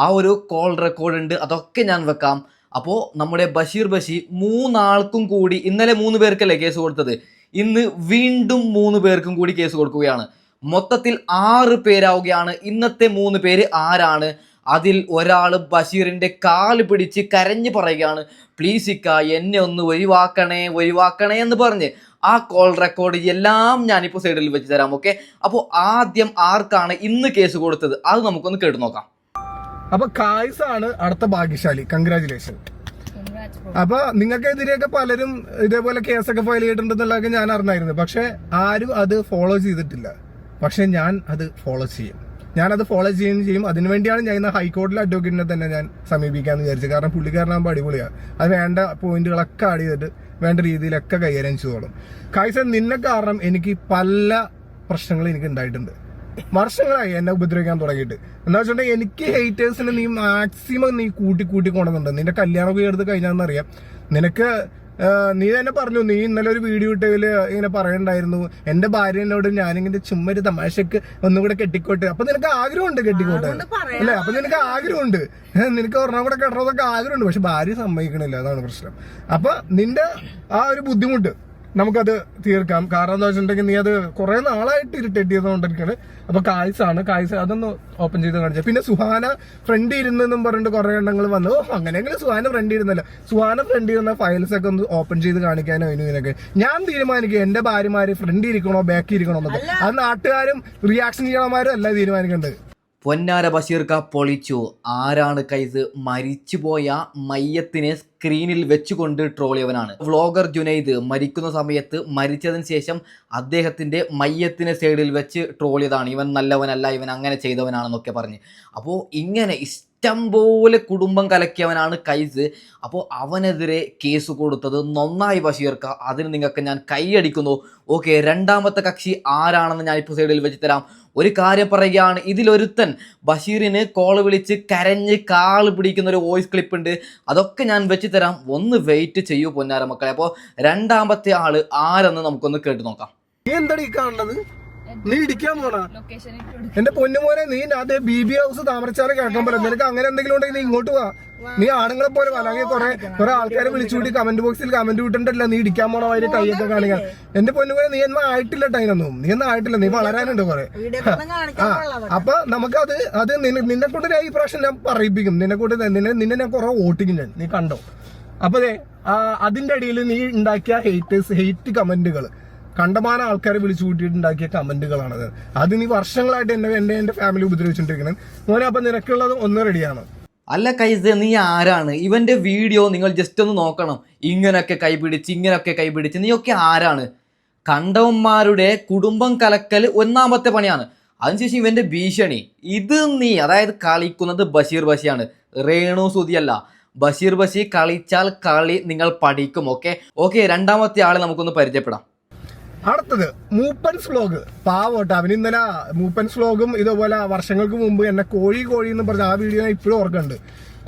ആ ഒരു call record ഉണ്ട്, അതൊക്കെ ഞാൻ വെക്കാം. അപ്പോൾ നമ്മുടെ ബഷീർ മൂന്നാൾക്കും കൂടി ഇന്നലെ 3 പേർക്കല്ലേ കേസ് കൊടുത്തത്, ഇന്ന് വീണ്ടും 3 പേർക്കും കൂടി കേസ് കൊടുക്കുകയാണ്. മൊത്തത്തിൽ 6 പേരാവുകയാണ്. ഇന്നത്തെ 3 പേര് ആരാണ്? അതിൽ ഒരാൾ ബഷീറിന്റെ കാല് പിടിച്ച് കരഞ്ഞു പറയുകയാണ്, പ്ലീസ് ഇക്ക എന്നെ ഒന്ന് ഒഴിവാക്കണേ എന്ന് പറഞ്ഞ്. ആ കോൾ റെക്കോർഡ് എല്ലാം ഞാനിപ്പോൾ സൈഡിൽ വെച്ച് തരാം. ഓക്കെ, അപ്പോൾ ആദ്യം ആർക്കാണ് ഇന്ന് കേസ് കൊടുത്തത് അത് നമുക്കൊന്ന് കേട്ടു നോക്കാം. അപ്പൊ കായ്സ് ആണ് അടുത്ത ഭാഗ്യശാലി. കൺഗ്രാചുലേഷൻ. അപ്പൊ നിങ്ങൾക്കെതിരെയൊക്കെ പലരും ഇതേപോലെ കേസൊക്കെ ഫയൽ ചെയ്തിട്ടുണ്ടെന്നുള്ളതൊക്കെ ഞാൻ അറിഞ്ഞായിരുന്നു. പക്ഷെ ആരും അത് ഫോളോ ചെയ്തിട്ടില്ല. പക്ഷെ ഞാൻ അത് ഫോളോ ചെയ്യും. ഞാനത് ഫോളോ ചെയ്യുകയും ചെയ്യും. അതിനുവേണ്ടിയാണ് ഞാൻ ഇന്ന് ഹൈക്കോടതിയിലെ അഡ്വക്കേറ്റിനെ തന്നെ ഞാൻ സമീപിക്കാന്ന് വിചാരിച്ചത്. കാരണം പുള്ളിക്കാരനാകുമ്പോൾ അടിപൊളിയാണ്. അത് വേണ്ട പോയിന്റുകളൊക്കെ ആഡ് ചെയ്തിട്ട് വേണ്ട രീതിയിലൊക്കെ കൈകാര്യം ചെയ്തോളും. കായ്സ നിന്നെ കാരണം എനിക്ക് പല പ്രശ്നങ്ങൾ എനിക്ക് ഉണ്ടായിട്ടുണ്ട്. വർഷങ്ങളായി എന്നെ ഉപദ്രവിക്കാൻ തുടങ്ങിയിട്ട്. എന്താ വെച്ചിട്ടുണ്ടെങ്കിൽ എനിക്ക് ഹേറ്റേഴ്സിന് നീ മാക്സിമം നീ കൂട്ടി കൊണ്ടുവന്നുണ്ട്. നിന്റെ കല്യാണമൊക്കെ എടുത്ത് കഴിഞ്ഞാന്നറിയാം. നിനക്ക് നീ തന്നെ പറഞ്ഞു, നീ ഇന്നലെ ഒരു വീഡിയോ ഇട്ടതില് ഇങ്ങനെ പറയണ്ടായിരുന്നു, എന്റെ ഭാര്യ എന്നോട് ഞാനിങ്ങനെ ചുമ്മാ ഒരു തമാശക്ക് ഒന്നുകൂടെ കെട്ടിക്കോട്ടെ. അപ്പൊ നിനക്ക് ആഗ്രഹമുണ്ട് കെട്ടിക്കോട്ടെ അല്ലെ? അപ്പൊ നിനക്ക് ആഗ്രഹമുണ്ട്, നിനക്ക് ഒരെണ്ണം കൂടെ കെട്ടണമെന്നൊക്കെ ആഗ്രഹമുണ്ട്. പക്ഷെ ഭാര്യ സമ്മതിക്കണില്ല, അതാണ് പ്രശ്നം. അപ്പൊ നിന്റെ ആ ഒരു ബുദ്ധിമുട്ട് നമുക്കത് തീർക്കാം. കാരണം എന്താ വെച്ചിട്ടുണ്ടെങ്കിൽ നീ അത് കുറെ നാളായിട്ട് ഇറിറ്റേറ്റ് ചെയ്തുകൊണ്ടിരിക്കുകയാണ്. അപ്പൊ കായ്സ് അതൊന്ന് ഓപ്പൺ ചെയ്ത് കാണിച്ചു. പിന്നെ സുഹാന ഫ്രണ്ട് ഇരുന്നെന്നും പറഞ്ഞിട്ട് കുറെ എണ്ണങ്ങൾ വന്നു. അങ്ങനെയെങ്കിലും സുഹാന ഫ്രണ്ട് ഇരുന്നല്ല, സുഹാന ഫ്രണ്ട് ഇരുന്ന ഫയൽസ് ഒക്കെ ഒന്ന് ഓപ്പൺ ചെയ്ത് കാണിക്കാനോ ഇതിനൊക്കെ ഞാൻ തീരുമാനിക്കും. എന്റെ ഭാര്യമാര് ഫ്രണ്ട് ഇരിക്കണോ ബാക്കി ഇരിക്കണോ എന്നൊക്കെ. അത് നാട്ടുകാരും റിയാക്ഷൻ ചെയ്യണമാരും അല്ല തീരുമാനിക്കേണ്ടത്. പൊന്നാര ബഷീർക്ക പൊളിച്ചു. ആരാണ് കൈസ്? മരിച്ചുപോയ മയ്യത്തിനെ സ്ക്രീനിൽ വെച്ചുകൊണ്ട് ട്രോളിയവനാണ്. വ്ളോഗർ ജുനൈദ് മരിക്കുന്ന സമയത്ത് മരിച്ചതിന് ശേഷം അദ്ദേഹത്തിൻ്റെ മയ്യത്തിനെ സൈഡിൽ വെച്ച് ട്രോളിയതാണ്. ഇവൻ നല്ലവനല്ല, ഇവൻ അങ്ങനെ ചെയ്തവനാണെന്നൊക്കെ പറഞ്ഞ്. അപ്പോൾ ഇങ്ങനെ ഇഷ്ടം പോലെ കുടുംബം കലക്കിയവനാണ് കൈസ്. അപ്പോൾ അവനെതിരെ കേസ് കൊടുത്തത് നന്നായി ബഷീർക്ക, അതിന് നിങ്ങൾക്ക് ഞാൻ കൈയടിക്കുന്നു. ഓക്കെ, രണ്ടാമത്തെ കക്ഷി ആരാണെന്ന് ഞാൻ ഇപ്പോൾ സൈഡിൽ വെച്ച് തരാം. ഒരു കാര്യം പറയുകയാണ്, ഇതിലൊരുത്തൻ ബഷീറിന് കോൾ വിളിച്ച് കരഞ്ഞ് കാല് പിടിക്കുന്ന ഒരു വോയിസ് ക്ലിപ്പ് ഉണ്ട്, അതൊക്കെ ഞാൻ വെച്ച് തരാം. ഒന്ന് വെയിറ്റ് ചെയ്യൂ പൊന്നാര മക്കളെ. അപ്പോൾ രണ്ടാമത്തെ ആള് ആരെന്ന് നമുക്കൊന്ന് കേട്ട് നോക്കാം. നീ എന്താണ് ഈ കാണുന്നത്? നീ ഇടിക്കാൻ പോണ എന്റെ പൊന്നുമോനെ? നീ അതേ BB ഹൗസ് താമരച്ചാറ് കേൾക്കാൻ പോലെ. നിനക്ക് അങ്ങനെ എന്തെങ്കിലും ഉണ്ടെങ്കിൽ നീ ഇങ്ങോട്ട് പോവാ. നീ ആണുങ്ങളെ പോലെ അല്ലെങ്കിൽ കുറെ ആൾക്കാരെ വിളിച്ചുകൂട്ടി കമന്റ് ബോക്സിൽ കമന്റ് വിട്ടിട്ടല്ല നീ ഇടിക്കാൻ പോണ അതിന്റെ കൈയൊക്കെ കാണിക്കാൻ. എന്റെ പൊന്നുമോനെ നീ എന്നാ ആയിട്ടില്ല ടൈനൊന്നും, നീ എന്നാ ആയിട്ടില്ല, നീ വളരാനുണ്ട് കുറെ. അപ്പൊ നമുക്കത് നിന്നെ കൊണ്ട് ഈ പ്രാവശ്യം ഞാൻ പറയിപ്പിക്കും. നിന്നെ ഞാൻ കുറെ ഓട്ടിക്കും ഞാൻ, നീ കണ്ടോ. അപ്പൊ അതിന്റെ അടിയിൽ നീ ഉണ്ടാക്കിയ ഹെയ്റ്റ് കമന്റുകൾ, കണ്ടമാന ആൾക്കാരെ വിളിച്ചു കൂട്ടിയിട്ടുണ്ടാക്കിയ കമന്റുകളാണത്. അത് നീ വർഷങ്ങളായിട്ട് എന്റെ ഫാമിലി ഉപദ്രവിച്ചിട്ടിരിക്കുന്നത് മോനെ. അപ്പൊ നിനക്കുള്ളത് ഒന്ന് റെഡിയാണ്. അല്ല കൈസ്, നീ ആരാണ്? ഇവന്റെ വീഡിയോ നിങ്ങൾ ജസ്റ്റ് ഒന്ന് നോക്കണം. ഇങ്ങനൊക്കെ കൈപിടിച്ച് നീയൊക്കെ ആരാണ്? കണ്ടവന്മാരുടെ കുടുംബം കലക്കൽ ഒന്നാമത്തെ പണിയാണ്. അതിനുശേഷം ഇവന്റെ ഭീഷണി. ഇത് നീ അതായത് കളിക്കുന്നത് ബഷീർ ബഷിയാണ്, രേണു സുധിയല്ല. ബഷീർ ബഷി കളിച്ചാൽ കളി നിങ്ങൾ പഠിക്കും. ഓക്കെ, രണ്ടാമത്തെ ആളെ നമുക്കൊന്ന് പരിചയപ്പെടാം. അടുത്തത് മൂപ്പൻസ് വ്ലോഗ്. പാവോട്ടെ, അവന് ഇന്നലെ മൂപ്പൻസ് വ്ലോഗും ഇതുപോലെ വർഷങ്ങൾക്ക് മുമ്പ് എന്നെ കോഴി എന്ന് പറഞ്ഞ ആ വീഡിയോ ഞാൻ ഇപ്പോഴും ഓർക്കുന്നുണ്ട്.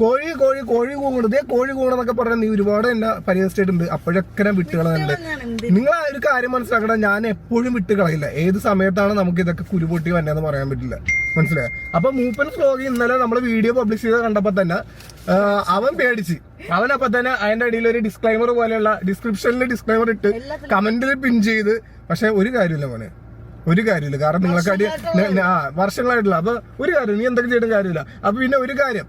കോഴി കൂങ്ങുന്നത്, കോഴി കൂങ്ങണമെന്നൊക്കെ പറഞ്ഞാൽ നീ ഒരുപാട് എന്നെ പരിഹസിച്ചിട്ടുണ്ട്. അപ്പോഴൊക്കെ ഞാൻ വിട്ടുകളയുന്നുണ്ട്. നിങ്ങൾ ആ ഒരു കാര്യം മനസ്സിലാക്കണം, ഞാൻ എപ്പോഴും വിട്ടുകളയില്ല. ഏത് സമയത്താണ് നമുക്ക് ഇതൊക്കെ കുരുപൊട്ടി വന്നതെന്ന് പറയാൻ പറ്റില്ല, മനസ്സിലായോ? അപ്പൊ മൂപ്പൻസ് വ്ലോഗ് ഇന്നലെ നമ്മൾ വീഡിയോ പബ്ലിഷ് ചെയ്ത് കണ്ടപ്പോ തന്നെ അവൻ പേടിച്ച്. അവനപ്പോ തന്നെ അതിന്റെ അടിയിൽ ഒരു ഡിസ്ക്ലൈമർ പോലെയുള്ള ഡിസ്ക്രിപ്ഷനിൽ ഡിസ്ക്ലൈമർ ഇട്ട് കമന്റിൽ പിൻ ചെയ്ത്. പക്ഷെ ഒരു കാര്യമില്ല മോനെ, ഒരു കാര്യമില്ല. കാരണം നിങ്ങൾക്ക് അടി വർഷങ്ങളായിട്ടില്ല. അപ്പൊ ഒരു കാര്യം നീ എന്തൊക്കെ ചെയ്തിട്ടും കാര്യമില്ല. അപ്പൊ പിന്നെ ഒരു കാര്യം,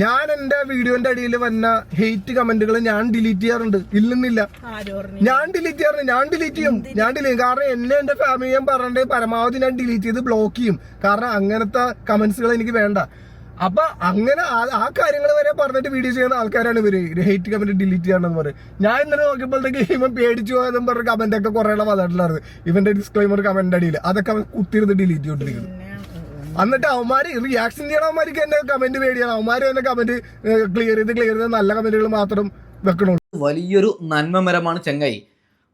ഞാൻ എന്റെ വീഡിയോന്റെ അടിയിൽ വന്ന ഹെയ്റ്റ് കമന്റുകൾ ഞാൻ ഡിലീറ്റ് ചെയ്യാറുണ്ട്. ഇല്ലെന്നില്ല, ഞാൻ ഡിലീറ്റ് ചെയ്യും. കാരണം എന്റെ ഫാമിലിയും പറഞ്ഞിട്ട് പരമാവധി ഞാൻ ഡിലീറ്റ് ചെയ്ത് ബ്ലോക്ക് ചെയ്യും. കാരണം അങ്ങനത്തെ കമന്റ്സുകൾ എനിക്ക് വേണ്ട. അപ്പൊ അങ്ങനെ ആ കാര്യങ്ങൾ വരെ പറഞ്ഞിട്ട് വീഡിയോ ചെയ്യുന്ന ആൾക്കാരാണ് ഇവര്. ഹെയ്റ്റ് കമന്റ് ഡിലീറ്റ് ചെയ്യാണെന്ന് പറയും. ഞാൻ ഇന്നലെ നോക്കിയപ്പോഴത്തേക്ക് ഇവൻ പേടിച്ചു പോയതെന്ന് പറഞ്ഞ കമന്റ് ഒക്കെ കുറെ വന്നിട്ടുണ്ടായിരുന്നു ഇവന്റെ ഡിസ്ക്ലൈമർ കമന്റ് അടിയിൽ. അതൊക്കെ അവൻ കുത്തിരുന്ന് ഡിലീറ്റ് ചെയ്തോണ്ടിരിക്കുന്നു. എന്നിട്ട് അവന്മാര് റിയാക്ഷൻ ചെയ്യണവന്മാർക്ക് എന്നെ കമന്റ് പേടിയാണ്. അവന്മാര് എന്നെ കമന്റ് ക്ലിയർ ചെയ്ത് നല്ല കമന്റുകൾ മാത്രം വെക്കണുള്ളൂ. വലിയൊരു നന്മമരമാണ് ചങ്ങായി.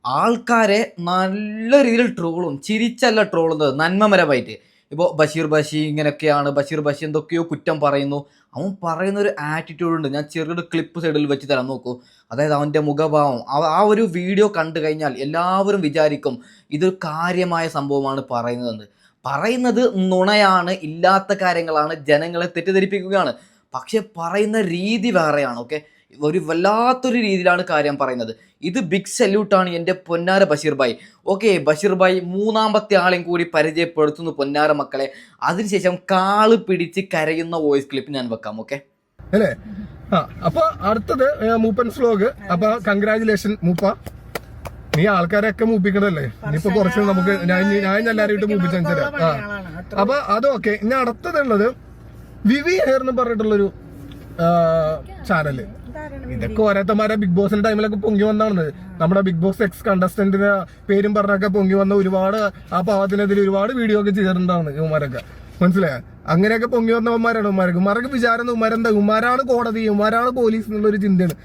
ആൾക്കാരെ നല്ല രീതിയിൽ ട്രോളും, ചിരിച്ചല്ല ട്രോളുന്നത്, നന്മമരമായിട്ട്. ഇപ്പോൾ ബഷീർ ബഷി ഇങ്ങനെയൊക്കെയാണ്, ബഷീർ ബഷി എന്തൊക്കെയോ കുറ്റം പറയുന്നു. അവൻ പറയുന്ന ഒരു ആറ്റിറ്റ്യൂഡ് ഉണ്ട്. ഞാൻ ചെറിയൊരു ക്ലിപ്പ് സൈഡിൽ വെച്ച് തരാൻ നോക്കൂ. അതായത് അവൻ്റെ മുഖഭാവം, ആ ഒരു വീഡിയോ കണ്ടു കഴിഞ്ഞാൽ എല്ലാവരും വിചാരിക്കും ഇതൊരു കാര്യമായ സംഭവമാണ് പറയുന്നതെന്ന്. പറയുന്നത് നുണയാണ്, ഇല്ലാത്ത കാര്യങ്ങളാണ്, ജനങ്ങളെ തെറ്റിദ്ധരിപ്പിക്കുകയാണ്. പക്ഷെ പറയുന്ന രീതി വേറെയാണ്. ഓക്കെ, ഒരു വല്ലാത്തൊരു രീതിയിലാണ് കാര്യം പറയുന്നത്. ഇത് ബിഗ് സല്യൂട്ടാണ് എൻ്റെ പൊന്നാര ബഷീർ ഭായ്. ഓക്കെ, ബഷീർ ഭായ് മൂന്നാമത്തെ ആളെയും കൂടി പരിചയപ്പെടുത്തുന്നു പൊന്നാര മക്കളെ. അതിനുശേഷം കാള് പിടിച്ച് കരയുന്ന വോയിസ് ക്ലിപ്പ് ഞാൻ വെക്കാം. ഓക്കെ അല്ലേ? അപ്പൊ അടുത്തത് മൂപ്പൻസ് വ്ലോഗ്. അപ്പൊ കൺഗ്രാജുലേഷൻ മൂപ്പ, നീ ആൾക്കാരെയൊക്കെ മൂപ്പിക്കണല്ലേ. ഇനിയിപ്പോ കുറച്ച് നമുക്ക് ഞാൻ എല്ലാവരും ഇട്ട് മൂപ്പിച്ചു തരാം. അപ്പൊ അതൊക്കെ. ഇനി അടുത്തതുള്ളത് വിവി ഹെയർ എന്ന് പറഞ്ഞിട്ടുള്ളൊരു ചാനല്. ഇതൊക്കെ ഓരോരുത്തന്മാരെ ബിഗ് ബോസിന്റെ ടൈമിലൊക്കെ പൊങ്ങി വന്നാണ്. നമ്മുടെ ബിഗ് ബോസ് എക്സ് കണ്ടസ്റ്റന്റിന്റെ പേരും പറഞ്ഞൊക്കെ പൊങ്ങി വന്ന ഒരുപാട് ആ പാവത്തിനെതിരെ ഒരുപാട് വീഡിയോ ഒക്കെ ചെയ്തിട്ടുണ്ടാണ് ഇവന്മാരൊക്കെ. മനസ്സിലായോ? അങ്ങനെയൊക്കെ പൊങ്ങി വന്നവന്മാരാണ് ഉമ്മാർക്ക് വിചാരം ഉമ്മാരെന്താ, ഉമ്മാരാണ് കോടതി, ഉമ്മാരാണ് പോലീസ് എന്നുള്ളൊരു ചിന്തയാണ്.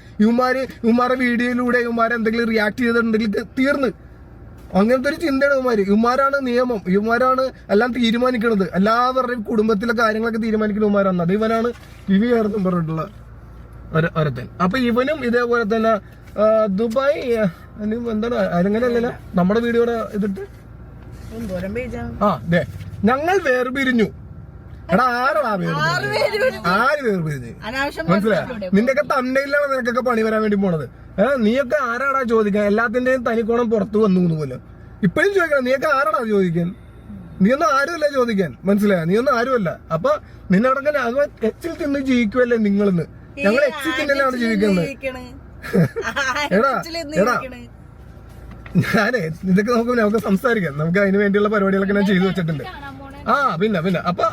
ഉമ്മാരെ വീഡിയോയിലൂടെ എന്തെങ്കിലും റിയാക്ട് ചെയ്തിട്ടുണ്ടെങ്കിൽ തീർന്ന്, അങ്ങനത്തെ ഒരു ചിന്തയാണ് ഉമ്മാരാണ് നിയമം, ഇവന്മാരാണ് എല്ലാം തീരുമാനിക്കുന്നത്, എല്ലാവരുടെയും കുടുംബത്തിലെ കാര്യങ്ങളൊക്കെ തീരുമാനിക്കുന്ന ഉമ്മാരാണ്. അത് ഇവനാണ് വിവി ആർന്നും പറഞ്ഞിട്ടുള്ള ഒരുത്തൻ. അപ്പൊ ഇവനും ഇതേപോലെ തന്നെ ദുബായ് എന്താണ് അങ്ങനെയല്ല നമ്മുടെ വീഡിയോയുടെ ഇതിട്ട് ഞങ്ങൾ വേർപിരിഞ്ഞു. എടാ ആരാ വേർപിരിഞ്ഞു? ആര് വേർപിരിഞ്ഞു? മനസ്സിലായോ? നിന്റെയൊക്കെ തന്നയിലാണ് നിനക്കൊക്കെ പണി വരാൻ വേണ്ടി പോണത്. നീയൊക്കെ ആരാടാ ചോദിക്കാൻ? എല്ലാത്തിന്റെയും തനിക്കോണം പുറത്തു വന്നു പോലെ ഇപ്പഴും ചോദിക്കണം. നീയൊക്കെ ആരാടാ ചോദിക്കാൻ? നീയൊന്നും ആരുമല്ല ചോദിക്കാൻ. മനസ്സിലായോ? നീയൊന്നും ആരുമല്ല. അപ്പൊ നിന്നടങ്ങനെ അത് എച്ചിൽ തിന്ന് ജീവിക്കുമല്ലേ നിങ്ങളെന്ന്. ഞങ്ങൾ എച്ചിൽ തിന്നലാണ് ജീവിക്കുന്നത്. എടാ ഞാനേ ഇതൊക്കെ നമുക്ക് സംസാരിക്കാം. നമുക്ക് അതിന് വേണ്ടിയുള്ള പരിപാടികളൊക്കെ ഞാൻ ചെയ്തു വെച്ചിട്ടുണ്ട്. പിന്നെ അപ്പൊ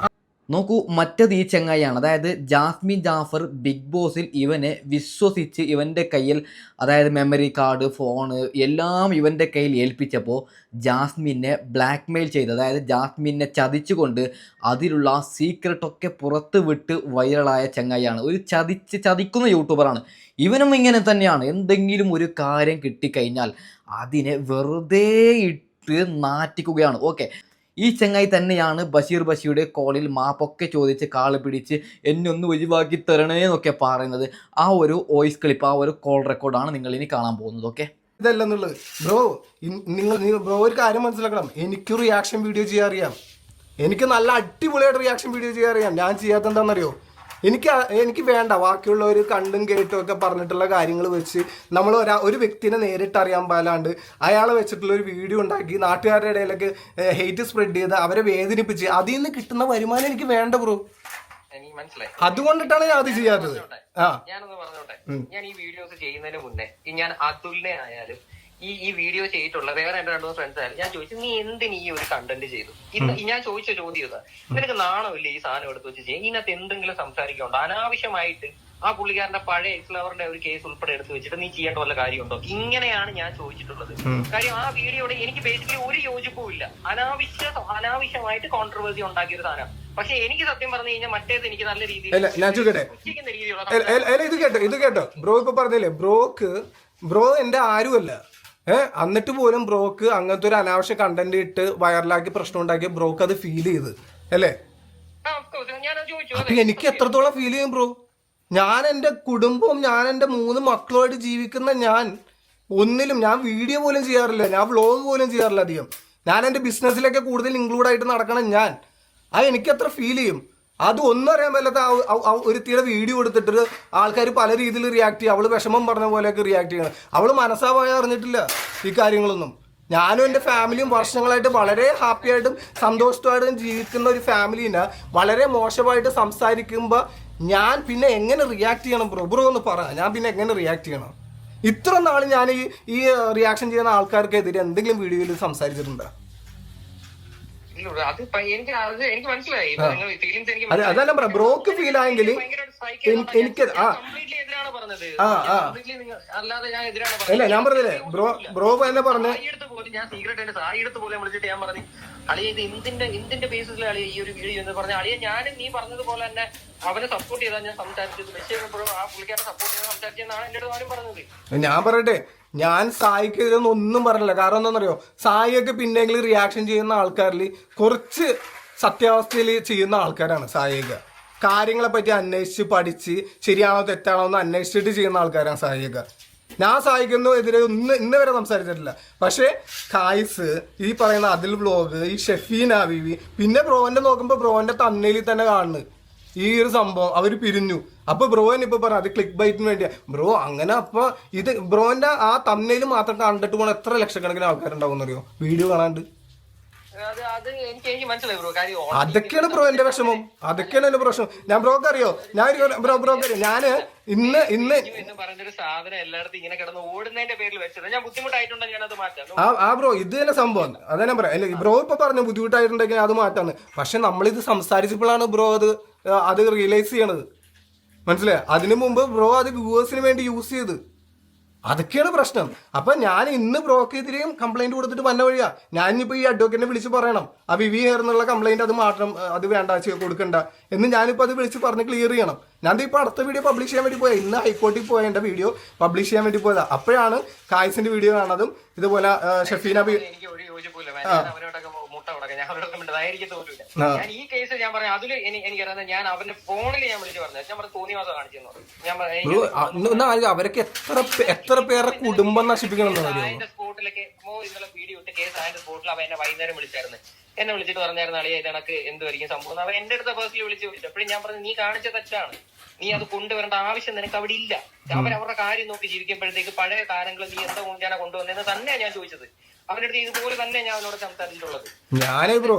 നോക്കൂ, മറ്റത് ഈ ചെങ്ങായിയാണ്. അതായത് ജാസ്മിൻ ജാഫർ ബിഗ് ബോസിൽ ഇവനെ വിശ്വസിച്ച് ഇവൻ്റെ കയ്യിൽ, അതായത് മെമ്മറി കാർഡ്, ഫോണ് എല്ലാം ഇവൻ്റെ കയ്യിൽ ഏൽപ്പിച്ചപ്പോൾ ജാസ്മിനെ ബ്ലാക്ക് മെയിൽ ചെയ്ത്, അതായത് ജാസ്മിനെ ചതിച്ചുകൊണ്ട് അതിലുള്ള സീക്രട്ടൊക്കെ പുറത്ത് വിട്ട് വൈറലായ ചെങ്ങായിയാണ്. ഒരു ചതിക്കുന്ന യൂട്യൂബറാണ്. ഇവനും ഇങ്ങനെ തന്നെയാണ്. എന്തെങ്കിലും ഒരു കാര്യം കിട്ടിക്കഴിഞ്ഞാൽ അതിനെ വെറുതെ ഇട്ട് നാറ്റിക്കുകയാണ്. ഓക്കെ, ഈ ചെങ്ങായി തന്നെയാണ് ബഷീറുടെ കോളിൽ മാപ്പൊക്കെ ചോദിച്ച് കാള് പിടിച്ച് എന്നെ ഒന്ന് ഒഴിവാക്കി തരണേ എന്നൊക്കെ പറയുന്നത്. ആ ഒരു വോയിസ് ക്ലിപ്പ്, ആ ഒരു കോൾ റെക്കോർഡാണ് നിങ്ങൾ ഇനി കാണാൻ പോകുന്നത്. ഓക്കെ, ഇതല്ലെന്നുള്ളത് ബ്രോ ഒരു കാര്യം മനസ്സിലാക്കണം. എനിക്ക് റിയാക്ഷൻ വീഡിയോ ചെയ്യാൻ അറിയാം. എനിക്ക് നല്ല അടിപൊളിയായിട്ട് റിയാക്ഷൻ വീഡിയോ ചെയ്യാൻ അറിയാം. ഞാൻ ചെയ്യാത്ത എന്താണെന്നറിയോ? എനിക്ക് വേണ്ട ബാക്കിയുള്ളവർ കണ്ടും കേട്ടും ഒക്കെ പറഞ്ഞിട്ടുള്ള കാര്യങ്ങൾ വെച്ച് നമ്മൾ ഒരു വ്യക്തിനെ നേരിട്ട് അറിയാൻ പാലാണ്ട് അയാളെ വെച്ചിട്ടുള്ള ഒരു വീഡിയോ ഉണ്ടാക്കി നാട്ടുകാരുടെ ഇടയിലൊക്കെ ഹെയ്റ്റ് സ്പ്രെഡ് ചെയ്ത് അവരെ വേദനിപ്പിച്ച് അതിൽ നിന്ന് കിട്ടുന്ന വരുമാനം എനിക്ക് വേണ്ട ബ്രോ. അതുകൊണ്ടിട്ടാണ് ഞാൻ അത് ചെയ്യാത്തത്. ഞാനൊന്ന് പറഞ്ഞോട്ടെ, ഞാൻ ഈ വീഡിയോസ് ചെയ്യുന്നതിന് മുന്നേ ഞാൻ അതുലിനെ ആയാലും ഈ വീഡിയോ ചെയ്തിട്ടുള്ള വേറെ എന്റെ 2-3 ഫ്രണ്ട്സ് ആയാലും ഞാൻ ചോദിച്ചു, നീ എന്തിന് ഈ ഒരു കണ്ടന്റ് ചെയ്തു? ഞാൻ ചോദിച്ച ചോദ്യം ഇതാ, നിനക്ക് നാണമില്ലേ ഈ സാധനം എടുത്ത് വെച്ച് ചെയ്യാൻ? ഇതിനകത്ത് എന്തെങ്കിലും സംസാരിക്കുന്നുണ്ടോ? അനാവശ്യമായിട്ട് ആ പുള്ളിക്കാരന്റെ പഴയ എക്സ് ലവറിന്റെ ഒരു കേസ് ഉൾപ്പെടെ എടുത്ത് വെച്ചിട്ട് നീ ചെയ്യേണ്ട വല്ല കാര്യമുണ്ടോ? ഇങ്ങനെയാണ് ഞാൻ ചോദിച്ചിട്ടുള്ളത്. കാര്യം ആ വീഡിയോയുടെ എനിക്ക് ബേസിക്കലി ഒരു യോജിപ്പും ഇല്ല. അനാവശ്യമായിട്ട് കോൺട്രവേഴ്സി ഉണ്ടാക്കിയ ഒരു സാധനം. പക്ഷെ എനിക്ക് സത്യം പറഞ്ഞു കഴിഞ്ഞാൽ മറ്റേത് എനിക്ക് നല്ല രീതിയിൽ ഇത് കേട്ടോ ബ്രോ ഇപ്പൊ പറഞ്ഞില്ലേ, ബ്രോ എന്റെ ആരുമല്ല. എന്നിട്ട് പോലും ബ്രോക്ക് അങ്ങനത്തെ ഒരു അനാവശ്യ കണ്ടന്റ് ഇട്ട് വൈറലാക്കി പ്രശ്നം ഉണ്ടാക്കിയ ബ്രോക്ക് അത് ഫീൽ ചെയ്ത് അല്ലേ? അപ്പൊ എനിക്ക് എത്രത്തോളം ഫീൽ ചെയ്യും ബ്രോ? ഞാൻ എന്റെ കുടുംബവും ഞാൻ എന്റെ 3 മക്കളുമായിട്ട് ജീവിക്കുന്ന ഞാൻ വീഡിയോ പോലും ചെയ്യാറില്ല, ഞാൻ വ്ളോഗ് പോലും ചെയ്യാറില്ല അധികം. ഞാൻ എന്റെ ബിസിനസ്സിലൊക്കെ കൂടുതൽ ഇൻക്ലൂഡ് ആയിട്ട് നടക്കണം ഞാൻ. എനിക്ക് എത്ര ഫീൽ ചെയ്യും? അത് ഒന്നും അറിയാൻ പറ്റാത്ത ഒരുത്തിയുടെ വീഡിയോ എടുത്തിട്ട് ആൾക്കാർ പല രീതിയിൽ റിയാക്ട് ചെയ്യും. അവള് വിഷമം പറഞ്ഞ പോലെയൊക്കെ റിയാക്ട് ചെയ്യണം. അവള് മനസ്സാവായ അറിഞ്ഞിട്ടില്ല ഈ കാര്യങ്ങളൊന്നും. ഞാനും എൻ്റെ ഫാമിലിയും വർഷങ്ങളായിട്ട് വളരെ ഹാപ്പി ആയിട്ടും സന്തോഷത്തോടും ജീവിക്കുന്ന ഒരു ഫാമിലിനെ വളരെ മോശമായിട്ട് സംസാരിക്കുമ്പോൾ ഞാൻ പിന്നെ എങ്ങനെ റിയാക്ട് ചെയ്യണം ബ്രോ ഒന്ന് പറ. ഞാൻ പിന്നെ എങ്ങനെ റിയാക്ട് ചെയ്യണം? ഇത്ര നാൾ ഞാൻ ഈ റിയാക്ഷൻ ചെയ്യുന്ന ആൾക്കാർക്കെതിരെ എന്തെങ്കിലും വീഡിയോയിൽ സംസാരിച്ചിട്ടുണ്ടോ? എനിക്ക് മനസ്സിലായി. അതല്ല ബ്രോക്ക് ഫീൽ ആയെങ്കിൽ എനിക്ക് അല്ല ഞാൻ പറഞ്ഞില്ലേ ബ്രോ തന്നെ പറഞ്ഞു. ഞാൻ സീക്രട്ട് സായിടത്ത് പോലെ വിളിച്ചിട്ട് ഞാൻ പറഞ്ഞു, അളിയ ഇത് എന്തിന്റെ ബേസിസിലെ അളിയ ഈ ഒരു വീഡിയോ എന്ന് പറഞ്ഞ അളിയ ഞാനും നീ പറഞ്ഞതുപോലെ തന്നെ അവനെ സപ്പോർട്ട് ചെയ്താൽ ഞാൻ സംസാരിച്ചത്. പക്ഷേ ആ പുള്ളിക്കാരെ സപ്പോർട്ട് ചെയ്ത് സംസാരിച്ചെന്നാണ് എന്റെ അടുത്ത് ആരും പറഞ്ഞത്. ഞാൻ പറയട്ടെ, ഞാൻ സായിക്ക് ഇതൊന്നും പറഞ്ഞില്ല. കാരണം എന്താണെന്നറിയോ, സായിയൊക്കെ പിന്നെങ്കിലും റിയാക്ഷൻ ചെയ്യുന്ന ആൾക്കാരിൽ കുറച്ച് സത്യാവസ്ഥയിൽ ചെയ്യുന്ന ആൾക്കാരാണ്. സായിക കാര്യങ്ങളെ പറ്റി അന്വേഷിച്ച് പഠിച്ച് ശരിയാണോ തെറ്റാണോ എന്ന് അന്വേഷിച്ചിട്ട് ചെയ്യുന്ന ആൾക്കാരാണ് സായിക. ഞാൻ സായിക്കുന്നു എതിരെ ഇന്ന് വരെ സംസാരിച്ചിട്ടില്ല. പക്ഷേ കായ്സ്, ഈ പറയുന്ന അതിൽ വ്ലോഗ്, ഈ ഷെഫീൻ ഹബീബി, പിന്നെ ബ്രോന്റെ നോക്കുമ്പോൾ ബ്രോന്റെ തന്നേലിൽ തന്നെ കാണുന്നത് ഈ ഒരു സംഭവം അവർ പിരിഞ്ഞു. അപ്പൊ ബ്രോന് ഇപ്പൊ പറഞ്ഞു അത് ക്ലിക്ക് ബൈറ്റിന് വേണ്ടിയാ ബ്രോ. അങ്ങനെ അപ്പൊ ഇത് ബ്രോന്റെ ആ തന്നേല് മാത്രം കണ്ടിട്ട് പോണ എത്ര ലക്ഷക്കണക്കിന് ആൾക്കാരുണ്ടാവും അറിയോ വീഡിയോ കാണാണ്ട്. അതൊക്കെയാണ് ബ്രോ എന്റെ വിഷമം, അതൊക്കെയാണ് എന്റെ പ്രശ്നം. ഞാൻ ബ്രോക്ക് അറിയോ, ബ്രോക്ക് അറിയോ, ഞാന് ഇന്ന് പറഞ്ഞൊരു സാധനം എല്ലായിടത്തും ഇങ്ങനെ കിടന്ന് ഓടുന്നതിന്റെ പേരിൽ വെച്ചത് ഞാൻ ബുദ്ധിമുട്ടായിട്ടുണ്ടെങ്കിൽ ഞാൻ അത് മാറ്റാം. ആ ബ്രോ ഇത് തന്നെ സംഭവം. അതാ ഞാൻ പറയാം. അല്ലെ ബ്രോ ഇപ്പൊ പറഞ്ഞു ബുദ്ധിമുട്ടായിട്ടുണ്ടെങ്കിൽ അത് മാറ്റാന്ന്. പക്ഷെ നമ്മളിത് സംസാരിച്ചപ്പോഴാണ് ബ്രോ അത് റിയലൈസ് ചെയ്യണത്. മനസ്സിലായി? അതിനു മുമ്പ് ബ്രോ അത് വ്യൂവേഴ്സിന് വേണ്ടി യൂസ് ചെയ്ത്. അതൊക്കെയാണ് പ്രശ്നം. അപ്പൊ ഞാൻ ഇന്ന് ബ്രോക്കെതിരെയും കംപ്ലൈന്റ് കൊടുത്തിട്ട് വന്ന വഴിയാ. ഞാനിപ്പോ ഈ അഡ്വക്കേറ്റിനെ വിളിച്ച് പറയണം ആ വിവി ഹെയർ എന്നുള്ള കംപ്ലൈന്റ് അത് മാറ്റണം, അത് വേണ്ട കൊടുക്കണ്ട എന്ന് ഞാനിപ്പോ അത് വിളിച്ച് പറഞ്ഞ് ക്ലിയർ ചെയ്യണം. ഞാൻ ഇപ്പൊ അടുത്ത വീഡിയോ പബ്ലിഷ് ചെയ്യാൻ വേണ്ടി പോയാ, ഇന്ന് ഹൈക്കോടതിയിൽ പോയ എന്റെ വീഡിയോ പബ്ലിഷ് ചെയ്യാൻ വേണ്ടി പോയതാ. അപ്പോഴാണ് കായ്സിന്റെ വീഡിയോ കാണാതും ഇതുപോലെ ഷെഫീന ഞാൻ ഈ കേസ് ഞാൻ പറയാം. അതിൽ എനിക്കറിയാം, ഞാൻ അവന്റെ ഫോണിൽ ഞാൻ വിളിച്ചു പറഞ്ഞു, ഞാൻ പറഞ്ഞു തോന്നിവാസം കാണിച്ചു. അവരൊക്കെ എത്ര പേരുടെ കുടുംബം നശിപ്പിക്കണം സ്പോട്ടിലൊക്കെ ഇന്നലെ വീഡിയോ ഇട്ട് കേസ് ആയതിന്റെ സ്പോട്ടിൽ അവൻ എന്നെ വൈകുന്നേരം വിളിച്ചായിരുന്നു. എന്നെ വിളിച്ചിട്ട് പറഞ്ഞായിരുന്നു അളിയ ഇതണക്ക് എന്തുമായിരിക്കും സംഭവം. അവൻ എന്റെ അടുത്ത പേഴ്സണലി വിളിച്ചു. എപ്പോഴും ഞാൻ പറഞ്ഞു നീ കാണിച്ച തെറ്റാണ്, നീ അത് കൊണ്ടുവരേണ്ട ആവശ്യം നിനക്ക് അവിടെ ഇല്ല. അവരവരുടെ കാര്യം നോക്കി ജീവിക്കുമ്പോഴത്തേക്ക് പഴയ കാലങ്ങൾ നീ എന്താ കൊണ്ടാണ് കൊണ്ടുവന്നതെന്ന് തന്നെയാണ് ഞാൻ ചോദിച്ചത്. അവന്റെ അടുത്ത് ഇതുപോലെ തന്നെ ഞാൻ അവനോട് സംസാരിച്ചിട്ടുള്ളത്.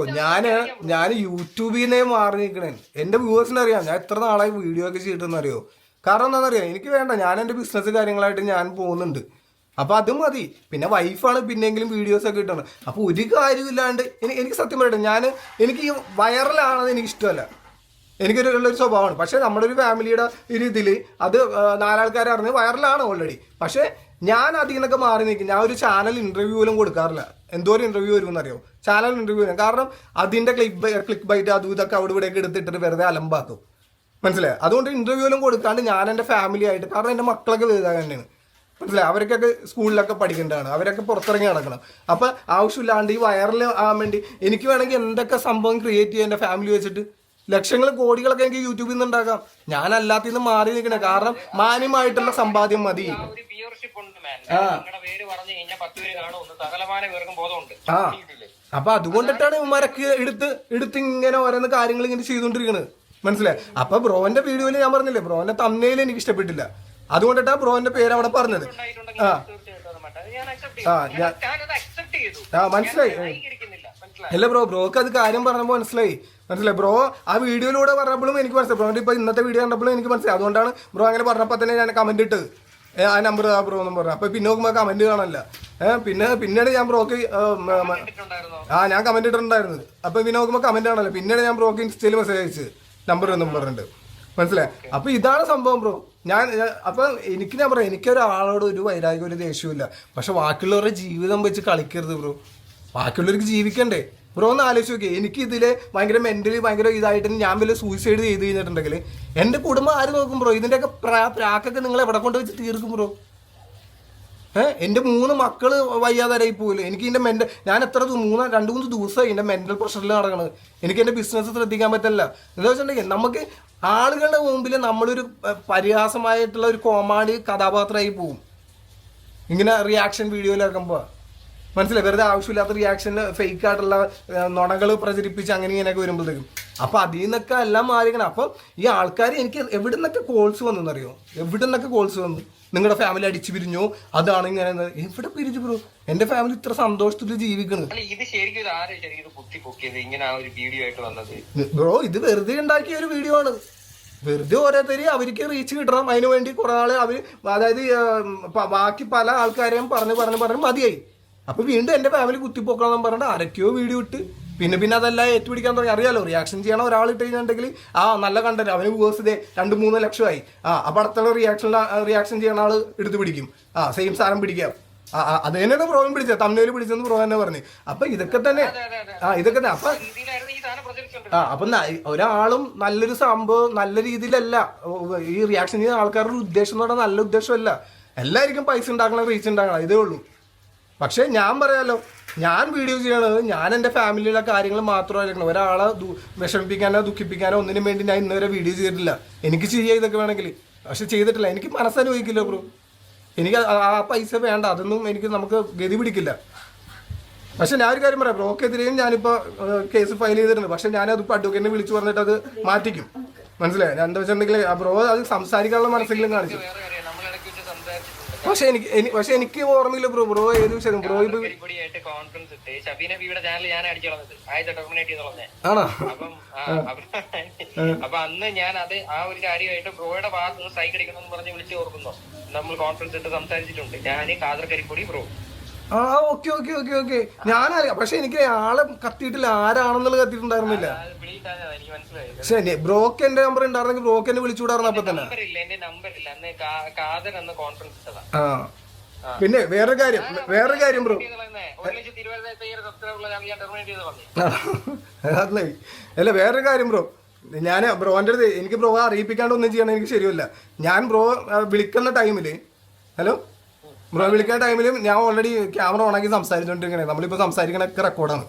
ഞാൻ യൂട്യൂബിൽ നിന്നേ മാറി നിൽക്കണേ. എന്റെ വ്യൂവേഴ്സിന് അറിയാം ഞാൻ എത്ര നാളായി വീഡിയോ ഒക്കെ ചെയ്തിട്ടെന്ന് അറിയോ. കാരണം എന്താണെന്നറിയാം, എനിക്ക് വേണ്ട, ഞാൻ എന്റെ ബിസിനസ് കാര്യങ്ങളായിട്ട് ഞാൻ പോകുന്നുണ്ട്. അപ്പൊ അത് മതി. പിന്നെ വൈഫാണ് പിന്നെങ്കിലും വീഡിയോസ് ഒക്കെ കിട്ടണം. അപ്പൊ ഒരു കാര്യമില്ലാണ്ട് എനിക്ക് സത്യം പറയട്ടെ, എനിക്ക് ഈ വൈറലാണെന്ന് എനിക്ക് ഇഷ്ടമല്ല. എനിക്കൊരു സ്വഭാവമാണ്. പക്ഷെ നമ്മുടെ ഒരു ഫാമിലിയുടെ ഒരു ഇതില് അത് 4 ആൾക്കാരെ അറിഞ്ഞ് വൈറലാണ് ഓൾറെഡി. പക്ഷെ ഞാൻ അതിൽ നിന്നൊക്കെ മാറി നിൽക്കും. ഞാൻ ഒരു ചാനൽ ഇന്റർവ്യൂ പോലും കൊടുക്കാറില്ല. എന്തോരം ഇന്റർവ്യൂ വരുമെന്ന് അറിയോ, ചാനൽ ഇന്റർവ്യൂ വരും. കാരണം അതിന്റെ ക്ലിക്ക് ബൈറ്റ് അതും ഇതൊക്കെ അവിടെ ഇവിടെയൊക്കെ എടുത്തിട്ട് വെറുതെ അലമ്പാക്കും. മനസ്സിലായി? അതുകൊണ്ട് ഇന്റർവ്യൂലും കൊടുക്കാണ്ട് ഞാൻ എൻ്റെ ഫാമിലി ആയിട്ട്, കാരണം എൻ്റെ മക്കളൊക്കെ വലുതാൻ തന്നെയാണ്. മനസ്സിലായി? അവർക്കൊക്കെ സ്കൂളിലൊക്കെ പഠിക്കേണ്ടതാണ്, അവരൊക്കെ പുറത്തിറങ്ങി നടക്കണം. അപ്പൊ ആവശ്യമില്ലാണ്ട് ഈ വൈറൽ ആവാൻ വേണ്ടി എനിക്ക് വേണമെങ്കിൽ എന്തൊക്കെ സംഭവം ക്രിയേറ്റ് ചെയ്യാൻ എൻ്റെ ഫാമിലി വെച്ചിട്ട് ലക്ഷങ്ങൾ കോടികളൊക്കെ എനിക്ക് യൂട്യൂബിൽ നിന്ന് ഉണ്ടാക്കാം. ഞാൻ അല്ലാത്തിന്ന് മാറി നിൽക്കണേ. കാരണം മാന്യമായിട്ടുള്ള സമ്പാദ്യം മതി. അപ്പൊ അതുകൊണ്ടിട്ടാണ് ഇവന്മാരൊക്കെ എടുത്ത് ഇങ്ങനെ ഓരോന്ന് കാര്യങ്ങൾ ഇങ്ങനെ ചെയ്തോണ്ടിരിക്കണത്. മനസ്സിലായി? അപ്പൊ ബ്രോന്റെ വീഡിയോയിൽ ഞാൻ പറഞ്ഞില്ലേ, ബ്രോന്റെ തമ്മിൽ എനിക്ക് ഇഷ്ടപ്പെട്ടില്ല. അതുകൊണ്ടിട്ടാ ബ്രോന്റെ പേര് അവിടെ പറഞ്ഞത്. മനസ്സിലായി? അല്ല ബ്രോക്ക് അത് കാര്യം പറഞ്ഞപ്പോ മനസ്സിലായി. ബ്രോ ആ വീഡിയോയിലൂടെ പറഞ്ഞപ്പോഴും എനിക്ക് മനസ്സിലായി. ബ്രോന്റെ ഇപ്പൊ ഇന്നത്തെ വീഡിയോ കണ്ടപ്പോഴും എനിക്ക് മനസ്സിലായി. അതുകൊണ്ടാണ് ബ്രോ അങ്ങനെ പറഞ്ഞപ്പോ തന്നെ ഞാൻ കമന്റ് ഇട്ട് ആ നമ്പർ ബ്രോ എന്നും പറഞ്ഞു. അപ്പൊ പിന്നെ നോക്കുമ്പോ കമന്റ് കാണല്ല. പിന്നീട് ഞാൻ ബ്രോക്ക് ഞാൻ കമന്റ് ഇട്ടിട്ടുണ്ടായിരുന്നു. അപ്പൊ പിന്നെ നോക്കുമ്പോ കമന്റ് ആണല്ലോ. പിന്നീട് ഞാൻ ബ്രോക്ക് ഇൻസ്റ്റയിൽ മെസ്സേജ് അയച്ച് നമ്പർ എന്നും പറഞ്ഞിട്ട്. മനസ്സിലായി? അപ്പൊ ഇതാണ് സംഭവം ബ്രോ. അപ്പൊ ഞാൻ പറയാം, എനിക്കൊരാളോട് ഒരു വൈരാഗ്യം ഒരു ദേഷ്യമില്ല. പക്ഷെ ബാക്കിയുള്ളവരുടെ ജീവിതം വെച്ച് കളിക്കരുത് ബ്രോ. ബാക്കിയുള്ളവർക്ക് ജീവിക്കണ്ടേ ബ്രോ? ഒന്ന് ആലോചിച്ച് നോക്കിയേ. എനിക്ക് ഇതില് ഭയങ്കര മെന്റലി ഭയങ്കര ഇതായിട്ട് ഞാൻ വല്ല സൂയിസൈഡ് ചെയ്ത് കഴിഞ്ഞിട്ടുണ്ടെങ്കിൽ എന്റെ കുടുംബം ആര് നോക്കും ബ്രോ? ഇതിന്റെയൊക്കെ പ്രാക്കൊക്കെ നിങ്ങൾ എവിടെ കൊണ്ട് വെച്ച് തീർക്കും ബ്രോ? എന്റെ 3 മക്കള് വയ്യാതായി പോകില്ല. എനിക്ക് ഇതിന്റെ ഞാൻ 2-3 ദിവസമായി എന്റെ മെന്റൽ പ്രഷറിൽ നടക്കണത്. എനിക്ക് എന്റെ ബിസിനസ് ശ്രദ്ധിക്കാൻ പറ്റില്ല. എന്താ വെച്ചിട്ടുണ്ടെങ്കിൽ നമുക്ക് ആളുകളുടെ മുമ്പിൽ നമ്മളൊരു പരിഹാസമായിട്ടുള്ള ഒരു കോമാഡി കഥാപാത്രമായി പോവും ഇങ്ങനെ റിയാക്ഷൻ വീഡിയോയിൽ ഇറക്കുമ്പോൾ. മനസ്സിലായി? വെറുതെ ആവശ്യമില്ലാത്ത റിയാക്ഷൻ, ഫേക്ക് ആയിട്ടുള്ള നുണകൾ പ്രചരിപ്പിച്ച് അങ്ങനെ ഇങ്ങനെയൊക്കെ വരുമ്പോഴത്തേക്കും. അപ്പൊ അതിൽ നിന്നൊക്കെ എല്ലാം മാറിക്കണം. അപ്പം ഈ ആൾക്കാർ എനിക്ക് എവിടെ നിന്നൊക്കെ കോൾസ് വന്നറിയോ? എവിടെ നിന്നൊക്കെ കോൾസ് വന്നു, നിങ്ങളുടെ ഫാമിലി അടിച്ചു പിരിഞ്ഞോ, അതാണ് ഇങ്ങനെ. എവിടെ പിരിച്ചു ബ്രോ? എന്റെ ഫാമിലി ഇത്ര സന്തോഷത്തിൽ ജീവിക്കണം ബ്രോ. ഇത് വെറുതെ ഉണ്ടാക്കിയ ഒരു വീഡിയോ ആണ്. വെറുതെ ഓരോരുത്തര് അവർക്ക് റീച്ച് കിട്ടണം, അതിനു വേണ്ടി കുറെ ആള് അതായത് ബാക്കി പല ആൾക്കാരെയും പറഞ്ഞ് മതിയായി. അപ്പൊ വീണ്ടും എന്റെ ഫാമിലി കുത്തിപ്പോക്കണം പറഞ്ഞിട്ട് ആരൊക്കെയോ വീഡിയോ ഇട്ട് പിന്നെ അതെല്ലാം ഏറ്റുപിടിക്കാൻ തുടങ്ങി. അറിയാലോ, റിയാക്ഷൻ ചെയ്യണം ഒരാൾ ഇട്ട് കഴിഞ്ഞിട്ടുണ്ടെങ്കിൽ നല്ല കണ്ടന്റ് അവന് വ്യൂവേഴ്സ് 2-3 ലക്ഷമായി. അപ്പൊ അടുത്തുള്ള റിയാക്ഷൻ ചെയ്യണ ആള് എടുത്ത് പിടിക്കും. സെയിം സാധനം പിടിക്കാം. അത് തന്നെയാണ് പ്രോബ്ലം പിടിച്ചത്, തമിഴിൽ പിടിച്ചെന്ന് പ്രോ തന്നെ പറഞ്ഞു. അപ്പൊ ഇതൊക്കെ തന്നെ അപ്പൊ ഒരാളും നല്ലൊരു സംഭവം നല്ല രീതിയിലല്ല ഈ റിയാക്ഷൻ ചെയ്യുന്ന ആൾക്കാരുടെ ഉദ്ദേശം എന്ന് പറഞ്ഞാൽ നല്ല ഉദ്ദേശമല്ല. എല്ലാവർക്കും പൈസ ഉണ്ടാക്കണം, റീച്ച് ഉണ്ടാക്കണം, ഇതേ ഉള്ളൂ. പക്ഷെ ഞാൻ പറയാലോ, ഞാൻ വീഡിയോ ചെയ്യണത് ഞാൻ എൻ്റെ ഫാമിലിയിലെ കാര്യങ്ങൾ മാത്രമായിരിക്കണം. ഒരാളെ വിഷമിപ്പിക്കാനോ ദുഃഖിപ്പിക്കാനോ ഒന്നിനും വേണ്ടി ഞാൻ ഇന്നുവരെ വീഡിയോ ചെയ്തിട്ടില്ല. എനിക്ക് ചെയ്യാം ഇതൊക്കെ വേണമെങ്കിൽ, പക്ഷെ ചെയ്തിട്ടില്ല. എനിക്ക് മനസ്സനുഭവിക്കില്ല ബ്രോ. എനിക്ക് ആ പൈസ വേണ്ട, അതൊന്നും എനിക്ക് നമുക്ക് ഗതി പിടിക്കില്ല. പക്ഷെ ഞാൻ ഒരു കാര്യം പറയാം, ബ്രോക്കെതിരെയും ഞാനിപ്പോൾ കേസ് ഫയൽ ചെയ്തിട്ടുണ്ട്. പക്ഷെ ഞാനത് അഡ്വക്കേറ്റിനെ വിളിച്ചു പറഞ്ഞിട്ട് അത് മാറ്റിക്കും. മനസ്സിലായി? എന്താ വെച്ചിട്ടുണ്ടെങ്കിൽ ബ്രോ അത് സംസാരിക്കാനുള്ള മനസ്സെങ്കിലും കാണിച്ചു. പക്ഷെ എനിക്ക് ഓർമ്മയില്ല ബ്രോ ഏത് വിഷയം ബ്രോ ഇപ്പൊ കോൺഫറൻസ് ഇട്ട് ഷബീന ബിയുടെ ചാനൽ ഞാൻ അടിച്ചു കളഞ്ഞത് ആഴ്ച ടെർമിനേറ്റ് ചെയ്തോളഞ്ഞേ. ആണോ? അപ്പൊ അന്ന് ഞാൻ അത് ആ ഒരു കാര്യമായിട്ട് ബ്രോയുടെ ഭാഗത്ത് നിന്ന് സ്ട്രൈക്ക് അടിക്കണം പറഞ്ഞ് വിളിച്ച് ഓർക്കുന്നോ? നമ്മൾ കോൺഫറൻസ് ഇട്ട് സംസാരിച്ചിട്ടുണ്ട്, ഞാൻ കാദർ കരിപ്പൊടി ബ്രോ. ഓക്കെ ഞാനറിയാം. പക്ഷെ എനിക്ക് ആളെ കത്തിയിട്ടില്ല, ആരാണെന്നുള്ളത് കത്തിയിട്ടുണ്ടായിരുന്നില്ല. പക്ഷെ ബ്രോക്ക് എന്റെ നമ്പർ ഉണ്ടായിരുന്നെങ്കിൽ ബ്രോക്ക് എന്നെ വിളിച്ചുകൂടായിരുന്നു അപ്പൊ തന്നെ. എന്റെ നമ്പർ ഇല്ല, അന്ന് കാദർ എന്ന കോൺഫറൻസ് ഇട്ടതാ. പിന്നെ വേറെ കാര്യം ബ്രോ, അല്ല വേറൊരു കാര്യം ബ്രോ, ഞാൻ ബ്രോന്റെ അടുത്ത് എനിക്ക് ബ്രോ അറിയിപ്പിക്കാണ്ട് ഒന്നും ചെയ്യണം എനിക്ക് ശരിയല്ല. ഞാൻ ബ്രോ വിളിക്കുന്ന ടൈമില് ബ്രോ വിളിക്കുന്ന ടൈമിലും ഞാൻ ഓൾറെഡി ക്യാമറ ഓണാക്കി സംസാരിച്ചോണ്ടിരിക്കണേ. നമ്മളിപ്പോ സംസാരിക്കണൊക്കെ റെക്കോർഡാണ്.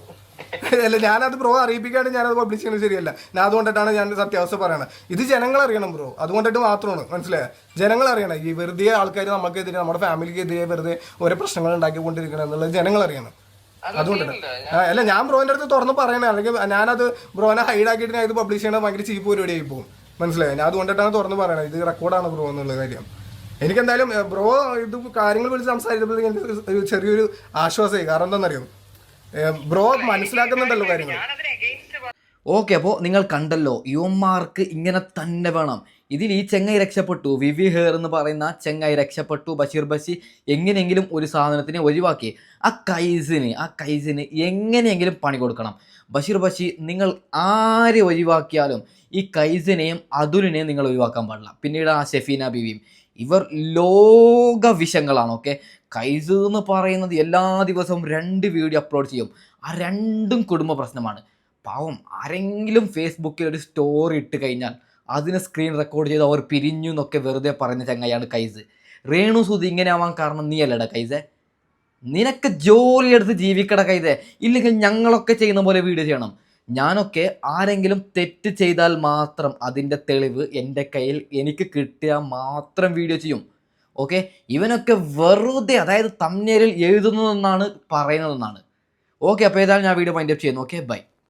അല്ല ഞാനത് ബ്രോ അറിയിപ്പിക്കാണ്ട് ഞാനത് പബ്ലിഷ് ചെയ്യുന്നത് ശരിയല്ല. ഞാൻ അതുകൊണ്ടിട്ടാണ് ഞാൻ സത്യാവസ്ഥ പറയണത്. ഇത് ജനങ്ങൾ അറിയണം ബ്രോ, അതുകൊണ്ടിട്ട് മാത്രമാണ്. മനസ്സിലായത്? ജനങ്ങൾ അറിയണം. ഈ വെറുതെ ആൾക്കാർ നമുക്കെതിരെ, നമ്മുടെ ഫാമിലിക്കെതിരെ വെറുതെ ഓരോ പ്രശ്നങ്ങൾ ഉണ്ടാക്കിക്കൊണ്ടിരിക്കണം എന്നുള്ളത് ജനങ്ങൾ അറിയണം. അതുകൊണ്ടിട്ട് അല്ല ഞാൻ ബ്രോന്റെ അടുത്ത് തുറന്ന് പറയണേ. അല്ലെങ്കിൽ ഞാനത് ബ്രോനെ ഹൈഡാക്കിയിട്ട് ഞാൻ ഇത് പബ്ലിഷ് ചെയ്യണത് ഭയങ്കര ചീപ്പ് പരിപാടി ആയി പോകും. മനസ്സിലായത്? ഞാൻ അതുകൊണ്ടിട്ടാണ് തുറന്ന് പറയണത്, ഇത് റെക്കോർഡാണ് ബ്രോ എന്നുള്ള കാര്യം. എനിക്കെന്തായാലും ബ്രോ ഇത് കാര്യങ്ങൾ വിളിച്ച് സംസാരിച്ചപ്പോഴത്തേക്ക് എനിക്ക് ചെറിയൊരു ആശ്വാസമായി. കാരണം എന്താണെന്നറിയോ, ബ്രോ മനസ്സിലാക്കുന്നുണ്ടല്ലോ കാര്യങ്ങൾ. ഓക്കെ, അപ്പോൾ നിങ്ങൾ കണ്ടല്ലോ, യുവന്മാർക്ക് ഇങ്ങനെ തന്നെ വേണം. ഇതിൽ ഈ ചെങ്ങായി രക്ഷപ്പെട്ടു, വിവി ഹെയർ എന്ന് പറയുന്ന ചെങ്ങായി രക്ഷപ്പെട്ടു. ബഷീർ ബഷി എങ്ങനെയെങ്കിലും ഒരു സാധനത്തിനെ ഒഴിവാക്കി. ആ കൈസിന് എങ്ങനെയെങ്കിലും പണി കൊടുക്കണം. ബഷീർ ബഷി നിങ്ങൾ ആരെ ഒഴിവാക്കിയാലും ഈ കൈസിനെയും അതുലിനെയും നിങ്ങൾ ഒഴിവാക്കാൻ പാടില്ല. പിന്നീട് ആ ഷെഫീന ബീവിയും, ഇവർ ലോക വിഷങ്ങളാണ്. ഓക്കെ, കൈസ് എന്ന് പറയുന്നത് എല്ലാ ദിവസവും 2 വീഡിയോ അപ്ലോഡ് ചെയ്യും. ആ 2ഉം കുടുംബ പ്രശ്നമാണ്. പാവം, ആരെങ്കിലും ഫേസ്ബുക്കിൽ ഒരു സ്റ്റോറി ഇട്ട് കഴിഞ്ഞാൽ അതിന് സ്ക്രീൻ റെക്കോർഡ് ചെയ്ത് അവർ പിരിഞ്ഞു എന്നൊക്കെ വെറുതെ പറയുന്ന ചങ്ങയാണ് കൈസ്. രേണു സുധി ഇങ്ങനെ ആവാൻ കാരണം നീ അല്ലടാ കൈസെ. നിനക്ക് ജോലി എടുത്ത് ജീവിക്കട കൈസെ. ഇല്ലെങ്കിൽ ഞങ്ങളൊക്കെ ചെയ്യുന്ന പോലെ വീഡിയോ ചെയ്യണം. ഞാനൊക്കെ ആരെങ്കിലും തെറ്റ് ചെയ്താൽ മാത്രം അതിൻ്റെ തെളിവ് എൻ്റെ കയ്യിൽ എനിക്ക് കിട്ടിയാൽ മാത്രം വീഡിയോ ചെയ്യും. ഓക്കെ, ഇവനൊക്കെ വെറുതെ, അതായത് തംബ്നെയിലിൽ എഴുതുന്നതെന്നാണ് പറയുന്നതെന്നാണ്. ഓക്കെ, അപ്പോൾ ഏതായാലും ഞാൻ വീഡിയോ വൈൻഡ് അപ്പ് ചെയ്യുന്നു. Okay, by.